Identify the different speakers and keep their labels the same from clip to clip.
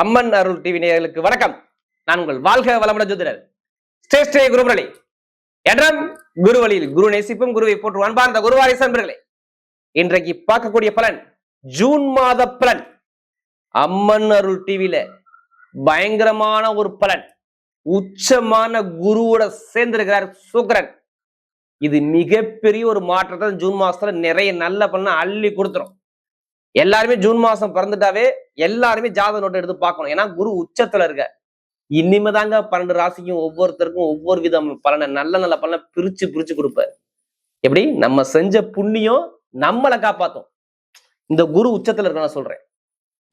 Speaker 1: அம்மன் அருள் TV நேயர்களுக்கு வணக்கம். நான் உங்கள் வாழ்க வளமுடன் ஜோதிடர் ஸ்ரேஷ்ட குருமுரளி. என்றும் குருவழியில் குரு நேசிப்பும் குருவை போற்று அன்பார்ந்த குருவாரிசு அன்பர்களே, இன்றைக்கு பார்க்கக்கூடிய பலன் ஜூன் மாத பலன். அம்மன் அருள் டிவில பயங்கரமான ஒரு பலன். உச்சமான குருவோட சேர்ந்திருக்கிறார் சுக்கிரன். இது மிகப்பெரிய ஒரு மாற்றத்தை ஜூன் மாசத்துல நிறைய நல்ல பலனை அள்ளி கொடுத்துரும். எல்லாருமே ஜூன் மாசம் பிறந்துட்டாவே எல்லாருமே ஜாதக நோட்டை எடுத்து பார்க்கணும். ஏன்னா குரு உச்சத்துல இருக்க. இனிமேதாங்க 12 ராசிக்கும் ஒவ்வொருத்தருக்கும் ஒவ்வொரு விதம் பலனை நல்ல நல்ல பலனை பிரிச்சு பிரிச்சு கொடுப்பாரு. எப்படி நம்ம செஞ்ச புண்ணியம் நம்மளை காப்பாத்தும். இந்த குரு உச்சத்துல இருக்க நான் சொல்றேன்.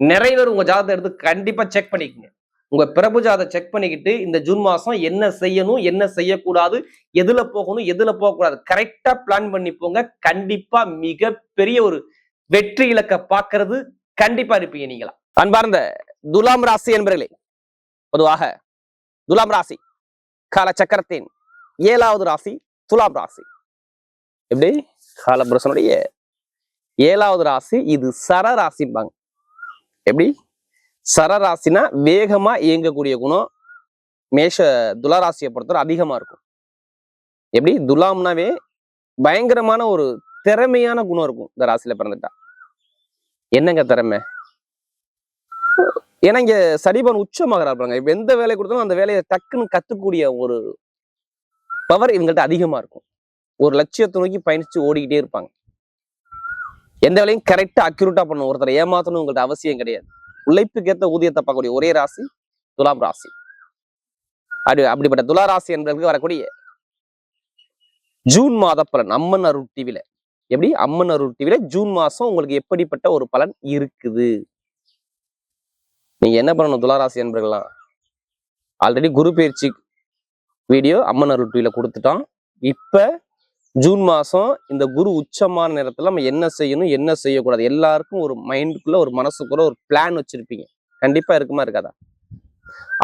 Speaker 1: நிறைய பேர் உங்க ஜாதகத்தை எடுத்து கண்டிப்பா செக் பண்ணிக்கோங்க. உங்க பிரபு ஜாதகத்தை செக் பண்ணிக்கிட்டு இந்த ஜூன் மாசம் என்ன செய்யணும், என்ன செய்யக்கூடாது, எதுல போகணும், எதுல போகக்கூடாது கரெக்டா பிளான் பண்ணி போங்க. கண்டிப்பா மிகப்பெரிய ஒரு வெற்றி இலக்க பார்க்கிறது கண்டிப்பா இருப்பீங்க நீங்களா. அன்பார்ந்த துலாம் ராசி என்பர்களே, பொதுவாக துலாம் ராசி கால சக்கரத்தின் 7வது ராசி துலாம் ராசி. எப்படி காலபுருஷனுடைய 7வது ராசி. இது சரராசிம்பாங்க. எப்படி சரராசினா வேகமா இயங்கக்கூடிய குணம் துலாராசியை பொறுத்தவரை அதிகமா இருக்கும். எப்படி துலாம்னாவே பயங்கரமான ஒரு திறமையான குணம் இருக்கும் இந்த ராசியில பிறந்துட்டா. என்னங்க திறமை? ஏன்னா இங்க சனிபன் உச்சமாக இருப்பாங்க. இப்ப எந்த வேலை கொடுத்தாலும் அந்த வேலையை டக்குன்னு கத்துக்கூடிய ஒரு பவர் இவங்கள்ட்ட அதிகமா இருக்கும். ஒரு லட்சியத்தை நோக்கி பயணிச்சு ஓடிக்கிட்டே இருப்பாங்க. எந்த வேலையும் கரெக்டா அக்யூரேட்டா பண்ணும். ஒருத்தரை ஏமாத்தணும் உங்கள்ட்ட அவசியம் கிடையாது. உழைப்புக்கேற்ற ஊதியத்தை பார்க்கக்கூடிய ஒரே ராசி துலாம் ராசி. அப்படிப்பட்ட துலா ராசி என்பதற்கு வரக்கூடிய ஜூன் மாத பலன் அம்மன் அருள் டிவில. எப்படி அம்மன் அருள் டிவில ஜூன் மாசம் உங்களுக்கு எப்படிப்பட்ட ஒரு பலன் இருக்குது? நீங்க என்ன பண்ணணும் துளாராசி என்பர்கள்லாம்? ஆல்ரெடி குரு பயிற்சி வீடியோ அம்மன் அருள் டிவில கொடுத்துட்டோம். இப்ப ஜூன் மாசம் இந்த குரு உச்சமான நேரத்துல நம்ம என்ன செய்யணும், என்ன செய்யக்கூடாது, எல்லாருக்கும் ஒரு மைண்டுக்குள்ள ஒரு மனசுக்குள்ள ஒரு பிளான் வச்சிருப்பீங்க. கண்டிப்பா இருக்குமா இருக்காதா?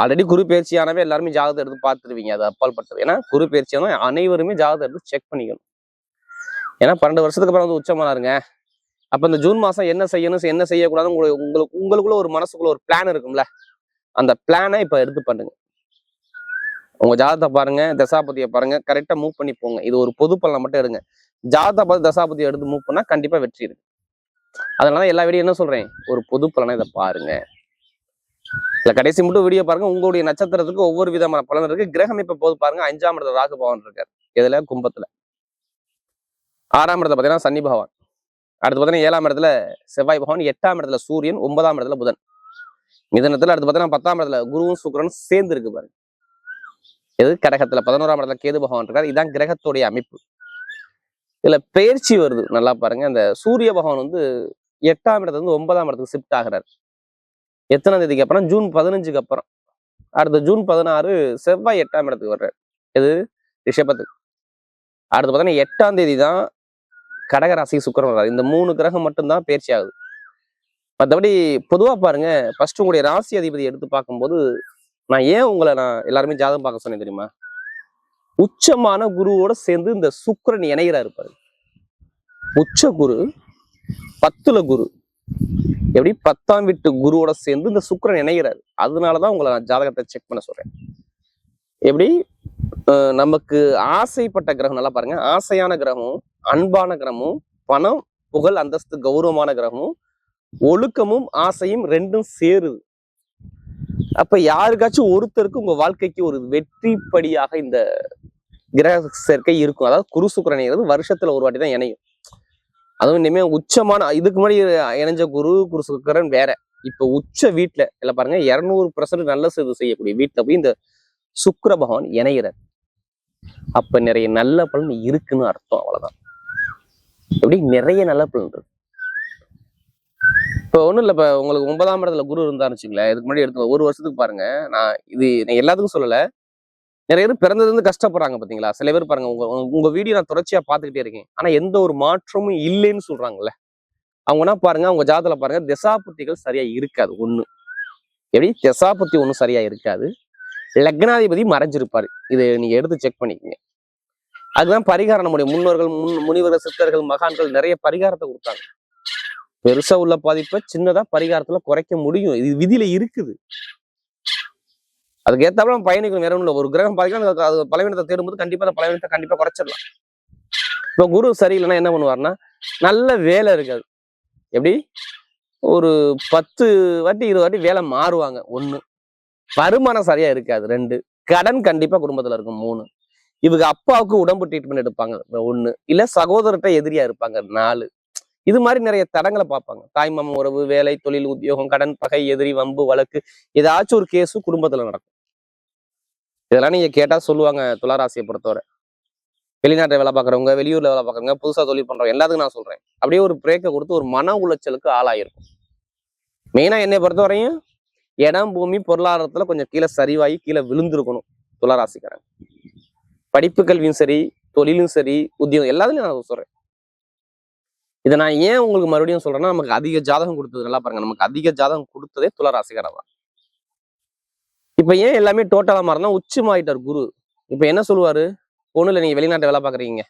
Speaker 1: ஆல்ரெடி குரு பயிற்சியானவே எல்லாருமே ஜாதகத்தை எடுத்து பார்த்துருவீங்க. அது அப்பால் பட்டது. ஏன்னா குரு பயிற்சியான அனைவருமே ஜாதகத்தை எடுத்து செக் பண்ணிக்கணும். ஏன்னா 12 வருஷத்துக்கு அப்புறம் வந்து உச்சமானாருங்க. அப்ப இந்த ஜூன் மாசம் என்ன செய்யணும், என்ன செய்யக்கூடாதுன்னு உங்களுக்குள்ள ஒரு மனசுக்குள்ள ஒரு பிளான் இருக்கும்ல. அந்த பிளானை இப்ப எடுத்து பண்ணுங்க. உங்க ஜாதகத்தை பாருங்க, தசாபதியை பாருங்க, கரெக்டா மூவ் பண்ணி போங்க. இது ஒரு பொது பலனை மட்டும் எடுங்க. ஜாதகத்தை பார்த்து தசாபதியை எடுத்து மூவ் பண்ணா கண்டிப்பா வெற்றி இருக்கு. அதனால எல்லா வீடியோ என்ன சொல்றேன், ஒரு பொது பலனை இதை பாருங்க. இல்ல கடைசி மட்டும் வீடியோ பாருங்க. உங்களுடைய நட்சத்திரத்துக்கு ஒவ்வொரு விதமான பலன் இருக்கு. கிரகம் இப்ப போது பாருங்க. 5ஆம் இடத்துல ராகு பகவான் இருக்காரு. இதுல கும்பத்துல. 6ஆம் இடத்துல பாத்தீங்கன்னா சனி பகவான். அடுத்து பாத்தீங்கன்னா 7ஆம் இடத்துல செவ்வாய் பகவான். 8ஆம் இடத்துல சூரியன். 9ஆம் இடத்துல புதன். மிதனத்துல அடுத்து பாத்தீங்கன்னா 10ஆம் இடத்துல குருவும் சுக்கிரனும் சேர்ந்து இருக்கு பாருங்க. இது கடகத்துல 11ஆம் இடத்துல கேது பகவான் இருக்காரு. இதான் கிரகத்துடைய அமைப்பு. இதுல பயிற்சி வருது நல்லா பாருங்க. அந்த சூரிய பகவான் வந்து 8ஆம் இடத்துல இருந்து 9ஆம் இடத்துக்கு ஷிஃப்ட் ஆகிறாரு. எத்தனாம் தேதிக்கு அப்புறம்? ஜூன் 15க்கு அப்புறம். அடுத்த ஜூன் 16 செவ்வாய் 8ஆம் இடத்துக்கு வர்றாரு. இது ரிஷபத்துக்கு. அடுத்து பார்த்தீங்கன்னா 8ஆம் தேதி தான் கடகராசி சுக்கிரன் வர்றாரு. இந்த 3 கிரகம் மட்டும்தான் பயிற்சி ஆகுது. மற்றபடி பொதுவா பாருங்க. ஃபர்ஸ்ட் உங்களுடைய ராசி அதிபதி எடுத்து பார்க்கும்போது நான் எல்லாருமே ஜாதகம் பார்க்க சொன்னேன் தெரியுமா? உச்சமான குருவோட சேர்ந்து இந்த சுக்கிரன் இணைகிறா இருப்பாரு. உச்ச குரு 10ல குரு. எப்படி 10ஆம் வீட்டு குருவோட சேர்ந்து இந்த சுக்கிரன் இணைகிறாரு. அதனாலதான் உங்களை நான் ஜாதகத்தை செக் பண்ண சொல்றேன். எப்படி நமக்கு ஆசைப்பட்ட கிரகம் நல்லா பாருங்க. ஆசையான கிரகமும், அன்பான கிரகமும், பணம், புகழ், அந்தஸ்து, கௌரவமான கிரகமும், ஒழுக்கமும் ஆசையும் ரெண்டும் சேருது. அப்ப யாருக்காச்சும் ஒருத்தருக்கு உங்க வாழ்க்கைக்கு ஒரு வெற்றிப்படியாக இந்த கிரக சேர்க்கை இருக்கும். அதாவது குரு சுக்கிரன் இணைகிறது வருஷத்துல ஒரு வாட்டி தான் இணையும். அதுவும் இனிமே உச்சமான இதுக்கு முன்னாடி இணைஞ்ச குரு சுக்கிரன் வேற. இப்ப உச்ச வீட்டுல இல்ல பாருங்க 200% நல்ல செய்யக்கூடிய வீட்டுல போய் இந்த சுக்கிர பகவான் இணைகிறார். அப்ப நிறைய நல்ல பலன் இருக்குன்னு அர்த்தம். அவ்வளவுதான். எப்படி நிறைய நல்ல பலன் இருக்கு. இப்ப ஒண்ணும் இல்ல. இப்ப உங்களுக்கு 9ஆம் இடத்துல குரு இருந்தான்னு வச்சுங்களேன். இதுக்கு முன்னாடி எடுத்து ஒரு வருஷத்துக்கு பாருங்க. நான் இது எல்லாத்துக்கும் சொல்லல. நிறைய பேர் பிறந்தது வந்து கஷ்டப்படுறாங்க பாத்தீங்களா? சில பேர் பாருங்க, உங்க வீடியோ நான் தொடர்ச்சியா பாத்துக்கிட்டே இருக்கேன். ஆனா எந்த ஒரு மாற்றமும் இல்லைன்னு சொல்றாங்கல்ல. அவங்கன்னா பாருங்க, அவங்க ஜாதகத்துல பாருங்க திசாபுத்திகள் சரியா இருக்காது. ஒண்ணு எப்படி திசாபுத்தி ஒண்ணும் சரியா இருக்காது. லக்னாதிபதி மறைஞ்சிருப்பாரு. இதை நீங்க எடுத்து செக் பண்ணிக்கங்க. அதுதான் பரிகாரம். நம்முடைய முன்னோர்கள், முனிவர்கள், சித்தர்கள், மகான்கள் நிறைய பரிகாரத்தை கொடுத்தாங்க. பெருசா உள்ள பாதிப்பை சின்னதா பரிகாரத்துல குறைக்க முடியும். இது விதியில இருக்குது. அதுக்கு ஏத்தாப்புல நம்ம பயணிக்கணும். வேற ஒண்ணும் இல்ல. ஒரு கிரகம் பாதிக்கலாம், அது பலவீனத்தை தேடும்போது கண்டிப்பா அந்த பலவீனத்தை கண்டிப்பா குறைச்சிடலாம். இப்ப குரு சரியில்லைன்னா என்ன பண்ணுவாருன்னா, நல்ல வேலை இருக்காது. எப்படி ஒரு 10 வாட்டி 20 வாட்டி வேலை மாறுவாங்க. 1, வருமானம் சரியா இருக்காது. 2, கடன் கண்டிப்பா குடும்பத்துல இருக்கும். 3, இவங்க அப்பாவுக்கு உடம்பு ட்ரீட்மெண்ட் எடுப்பாங்க. 1, இல்ல சகோதரர்கிட்ட எதிரியா இருப்பாங்க. 4, இது மாதிரி நிறைய தடங்களை பார்ப்பாங்க. தாய்மாமன் உறவு, வேலை, தொழில், உத்தியோகம், கடன், பகை, எதிரி, வம்பு, வழக்கு, ஏதாச்சும் ஒரு கேஸு குடும்பத்துல நடக்கும். இதெல்லாம் நீங்க கேட்டா சொல்லுவாங்க. துளாராசியை பொறுத்தவரை வெளிநாட்டை வேலை பார்க்குறவங்க, வெளியூர்ல வேலை பார்க்குறவங்க, புதுசா தொழில் பண்றவங்க எல்லாத்துக்கும் நான் சொல்றேன். அப்படியே ஒரு பிரேக்கை கொடுத்து ஒரு மன உளைச்சலுக்கு ஆளாயிருக்கும். மெயினா என்னை பொறுத்தவரையும் இடம், பூமி, பொருளாதாரத்துல கொஞ்சம் கீழே சரிவாகி கீழே விழுந்திருக்கணும் துளாராசிக்காரங்க. படிப்பு கல்வியும் சரி, தொழிலும் சரி, உத்தியோகம் எல்லாத்துலயும் நான் சொல்றேன். இதை நான் ஏன் உங்களுக்கு மறுபடியும் சொல்றேன்னா, நமக்கு அதிக ஜாதகம் கொடுத்தது நல்லா பாருங்க. நமக்கு அதிக ஜாதகம் கொடுத்ததே துளாராசிக்காரன் தான். இப்ப ஏன் எல்லாமே டோட்டலா மாறினா, உச்சமாயிட்டார் குரு. இப்ப என்ன சொல்லுவாரு, ஒண்ணும் இல்லை, நீங்க வெளிநாட்டை வேலை பாக்குறீங்க,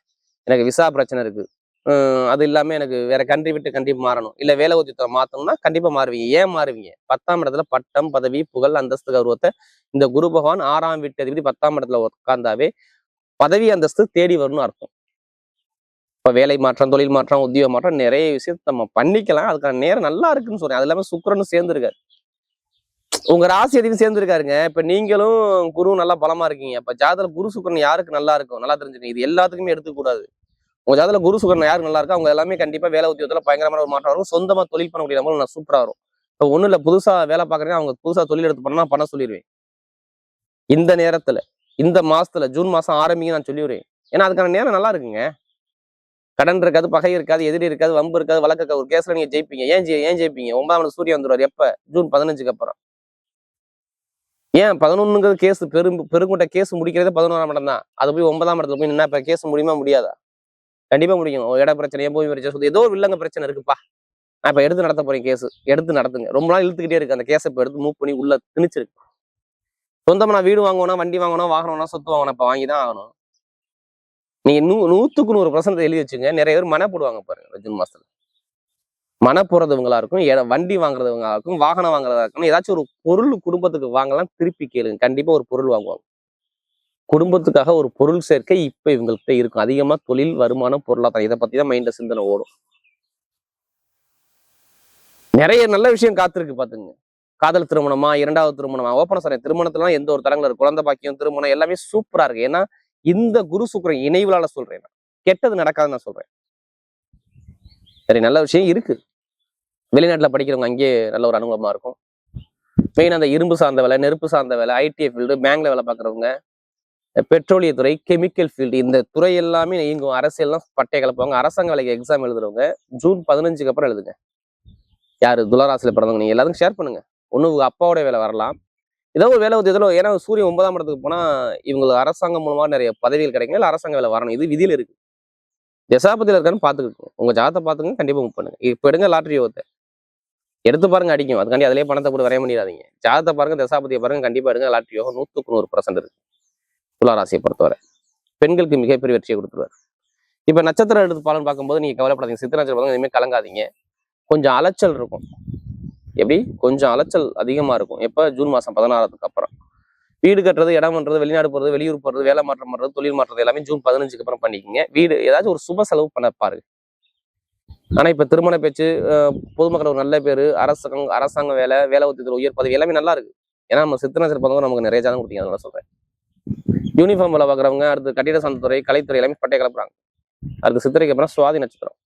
Speaker 1: எனக்கு விசா பிரச்சனை இருக்கு, அது இல்லாம எனக்கு வேற கண்ட்ரி விட்டு கண்டிப்பா மாறணும், இல்ல வேலை உத்தியத்தை மாத்தணும்னா கண்டிப்பா மாறுவீங்க. ஏன் மாறுவீங்க? 10ஆம் இடத்துல பட்டம், பதவி, புகழ், அந்தஸ்து, கௌரவத்தை இந்த குரு பகவான் 6ஆம் வீட்டு அதிபதி 10ஆம் இடத்துல உட்கார்ந்தாவே பதவி அந்தஸ்து தேடி வரும்னு அர்த்தம். இப்ப வேலை மாற்றம், தொழில் மாற்றம், உத்தியோக மாற்றம், நிறைய விஷயத்த நம்ம பண்ணிக்கலாம். அதுக்கான நேரம் நல்லா இருக்குன்னு சொல்றேன். அது இல்லாம சுக்கிரனும் சேர்ந்துருக்காரு, உங்க ராசி அதிகம் சேர்ந்துருக்காருங்க. இப்ப நீங்களும் குரு நல்லா பலமா இருக்கீங்க. அப்ப ஜாதகத்துல குரு சுக்கிரன் யாருக்கு நல்லா இருக்கும் நல்லா தெரிஞ்சுக்கங்க. இது எல்லாத்துக்குமே எடுத்துக்கூடாது. உங்க ஜாதகத்துல குரு சுக்கிரன் யாருக்கு நல்லா இருக்கோ அவங்க எல்லாமே கண்டிப்பா வேலை உத்தியோகத்துல பயங்கரமான ஒரு மாற்றம் வரும். சொந்தமா தொழில் பண்ணக்கூடிய நம்மளும் நான் சூப்பரா வரும். இப்ப ஒண்ணும் இல்ல, புதுசா வேலை பாக்குறேன், அவங்க புதுசா தொழில் எடுத்து பண்ண சொல்லிடுவேன். இந்த நேரத்துல, இந்த மாசத்துல, ஜூன் மாசம் ஆரம்பிங்க நான் சொல்லிடுவேன். ஏன்னா அதுக்கான நேரம் நல்லா இருக்குங்க. கடன் இருக்காது, பகை இருக்காது, எதிரி இருக்காது, வம்பு இருக்காது, வழக்கு ஒரு கேஸ்ல நீங்க ஜெயிப்பீங்க. ஏன் ஜெயிப்பீங்க? 9ஆம் இடத்துல சூரியன் வந்துருவாரு. எப்ப? ஜூன் 15க்கு அப்புறம். ஏன் 11ங்கிறது கேஸ் பெருங்கூட்ட கேஸ் முடிக்கிறதே 11ஆம் இடம் தான். அது போய் 9ஆம் இடத்துல போய் நின்னா இப்ப கேஸ் முடியுமா? முடியாதா? கண்டிப்பா முடியும். இட பிரச்சனை, பூமி பிரச்சனை, ஏதோ ஒரு வில்லங்க பிரச்சனை இருக்குப்பா, நான் இப்ப எடுத்து நடத்த போறேன் கேஸ், எடுத்து நடத்துங்க. ரொம்ப நாள் இழுத்துக்கிட்டே இருக்கு அந்த கேஸை, இப்ப எடுத்து மூவ் பண்ணி உள்ள திணிச்சிருக்கு. சொந்தமா நான் வீடு வாங்கணும், வண்டி வாங்கணும், வாகனம், சொத்து வாங்கணும், இப்ப வாங்கிதான் ஆகணும். நீங்க 100க்கு 100% எழுதி வச்சுங்க. நிறைய பேர் மன போடுவாங்க பாருங்க ஜூன் மாசத்துல. மன போறதவங்களா இருக்கும், வண்டி வாங்குறதவங்களா இருக்கும், வாகனம் வாங்குறதா இருக்கும், ஏதாச்சும் ஒரு பொருள் குடும்பத்துக்கு வாங்கலாம். திருப்பி கேளுங்க, கண்டிப்பா ஒரு பொருள் வாங்குவாங்க. குடும்பத்துக்காக ஒரு பொருள் சேர்க்கை இப்ப இவங்கள்ட்ட இருக்கும். அதிகமா தொழில், வருமானம், பொருளாதாரம், இதை பத்தி தான் மைண்ட்ல சிந்தனை ஓடும். நிறைய நல்ல விஷயம் காத்திருக்கு பாத்துங்க. காதல் திருமணமா, 2வது திருமணமா, ஓப்பன சொல்றேன், திருமணத்துல எந்த ஒரு தரங்கள் இருக்கு, குழந்தை பாக்கியம், திருமணம் எல்லாமே சூப்பரா இருக்கு. ஏன்னா இந்த குரு சுக்கிரன் இணைவுலால சொல்றேன். கெட்டது நடக்காதுன்னு நான் சொல்றேன். சரி, நல்ல விஷயம் இருக்கு. வெளிநாட்டுல படிக்கிறவங்க அங்கேயே நல்ல ஒரு அனுபவமா இருக்கும். மெயின் அந்த இரும்பு சார்ந்த வேலை, நெருப்பு சார்ந்த வேலை, ஐடி ஃபீல்டு, பேங்க்ல வேலை பார்க்குறவங்க, பெட்ரோலியத்துறை, கெமிக்கல் ஃபீல்டு, இந்த துறை எல்லாமே இயங்கும். அரசியல்லாம் பட்டைய கலப்புவாங்க. அரசாங்க வேலைக்கு எக்ஸாம் எழுதுறவங்க ஜூன் 15க்கு அப்புறம் எழுதுங்க. யாரு துளாராசியில பிறந்தவங்க நீங்க எல்லாத்துக்கும் ஷேர் பண்ணுங்க. ஒண்ணு உங்க அப்பாவோட வேலை வரலாம், ஏதோ ஒரு வேலை உத்தியோகத்துல. ஏன்னா சூரியன் 9ஆம் இடத்துக்கு போனா இவங்களுக்கு அரசாங்கம் மூலமா நிறைய பதவிகள் கிடைக்கும், இல்ல அரசாங்க வேலை வரணும். இது விதியில இருக்கு. தசாபதியில இருக்கான்னு பாத்துக்கிட்டு உங்க ஜாதத்தை பாத்துங்க, கண்டிப்பா மூவ் பண்ணுங்க. இப்ப எடுங்க லாட்டரி யோகத்தை எடுத்து பாருங்க, அடிக்கும். அதுக்காண்டி அதிலேயே பணத்தை போட்டு வரைய பண்ணிடாதீங்க. ஜாதத்தை பாருங்க, தசாபதியை பாருங்க, கண்டிப்பா எடுங்க. லாட்டரி யோகம் 100க்கு 100% இருக்கு துளாராசியை பொறுத்தவரை. பெண்களுக்கு மிகப்பெரிய வெற்றியை கொடுத்துருவாரு. இப்ப நட்சத்திரம் எடுத்து பலன் பார்க்கும்போது நீங்க கவலைப்படாதீங்க. சித்திர நட்சத்திரம் எதுவுமே கலங்காதீங்க. கொஞ்சம் அலைச்சல் இருக்கும். எப்படி? கொஞ்சம் அலைச்சல் அதிகமா இருக்கும். எப்ப? ஜூன் மாசம் 16க்கு அப்புறம். வீடு கட்டுறது, இடம் பண்றது, வெளிநாடு போறது, வெளியூர் போறது, வேலை மாற்றம் பண்றது, தொழில் மாற்றது எல்லாமே ஜூன் 15க்கு அப்புறம் பண்ணிக்கங்க. வீடு ஏதாச்சும் ஒரு சுப செலவு பண்ண பாருங்க. ஆனா இப்ப திருமண பேச்சு, பொதுமக்கள் ஒரு நல்ல பேரு, அரசாங்க வேலை, வேலை உத்தியத்தில் உயர் பதவி எல்லாமே நல்லா இருக்கு. ஏன்னா நம்ம சித்திர நட்சத்திரம் நமக்கு நிறைய ஜாதகம் கொடுத்தீங்க, அதனால சொல்றேன். யூனிஃபார்ம் வேலை பார்க்குறவங்க, அடுத்து கட்டிட சார்ந்த கலைத்துறை எல்லாமே பட்டைய கலப்புறாங்க. அடுத்து சித்திரைக்கு அப்புறம் சுவாதி நட்சத்திரம்.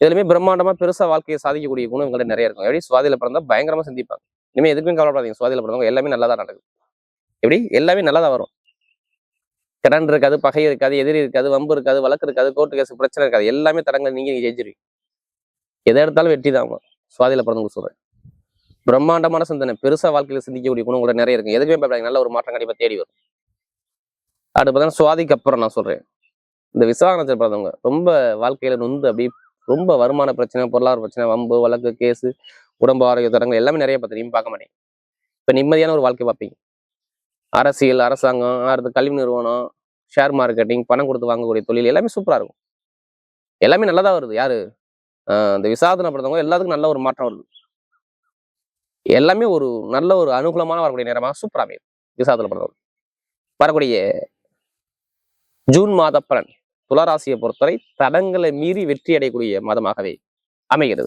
Speaker 1: இதுலயுமே பிரம்மாண்டமா பெருசா வாழ்க்கையை சாதிக்கக்கூடிய குணம் இவங்கள்ட்ட நிறைய இருக்கும். எப்படி? சுவாதியில பிறந்தா பயங்கரமா சிந்திப்பாங்க. இனிமே எதுக்குமே கவலைப்படாதீங்க. சுவாதியில பிறந்தவங்க எல்லாமே நல்லதா நடக்குது. எப்படி? எல்லாமே நல்லதா வரும். கடன் இருக்காது, பகை இருக்காது, எதிரி இருக்காது, வம்பு இருக்காது, வழக்கு இருக்காது, கோர்ட்டு கேஸ் பிரச்சனை இருக்காது. எல்லாமே தரங்கள் நீங்க ஜெயிச்சிருவீங்க. எதை எடுத்தாலும் வெற்றி தான். அவங்க சுவாதியில பிறந்தவங்க சொல்றேன். பிரம்மாண்டமான சிந்தனை, பெருசா வாழ்க்கையில சிந்திக்கக்கூடிய குணம் கூட நிறைய இருக்கு. எதுக்குமே பயப்படாதீங்க, நல்ல ஒரு மாற்றம் கண்டிப்பா தேடி வரும். அடுத்து பார்த்தீங்கன்னா சுவாதிக்கு அப்புறம் நான் சொல்றேன், இந்த விசாகனத்தில் பிறந்தவங்க ரொம்ப வாழ்க்கையில நொந்து அப்படி ரொம்ப வருமான பிரச்சனை, பொருளாதார பிரச்சனை, வம்பு, வழக்கு, கேஸு, உடம்பு ஆரோக்கிய தரங்கள் எல்லாமே நிறைய பார்த்து பார்க்க மாட்டேங்க. இப்ப நிம்மதியான ஒரு வாழ்க்கை பார்ப்பீங்க. அரசியல், அரசாங்கம், அடுத்து கல்வி நிறுவனம், ஷேர் மார்க்கெட்டிங், பணம் கொடுத்து வாங்கக்கூடிய தொழில் எல்லாமே சூப்பரா இருக்கும். எல்லாமே நல்லதா வருது. யாரு? இந்த விசாகத்துல பிறந்தவங்க எல்லாத்துக்கும் நல்ல ஒரு மாற்றம் வருது. எல்லாமே ஒரு நல்ல ஒரு அனுகூலமான வரக்கூடிய நேரமாக சூப்பரா அமையும் விசாகத்துல பிறந்தவங்க. வரக்கூடிய ஜூன் மாத பலன் துளாராசியை பொறுத்தவரை தடங்களை மீறி வெற்றி அடையக்கூடிய மாதமாகவே அமைகிறது.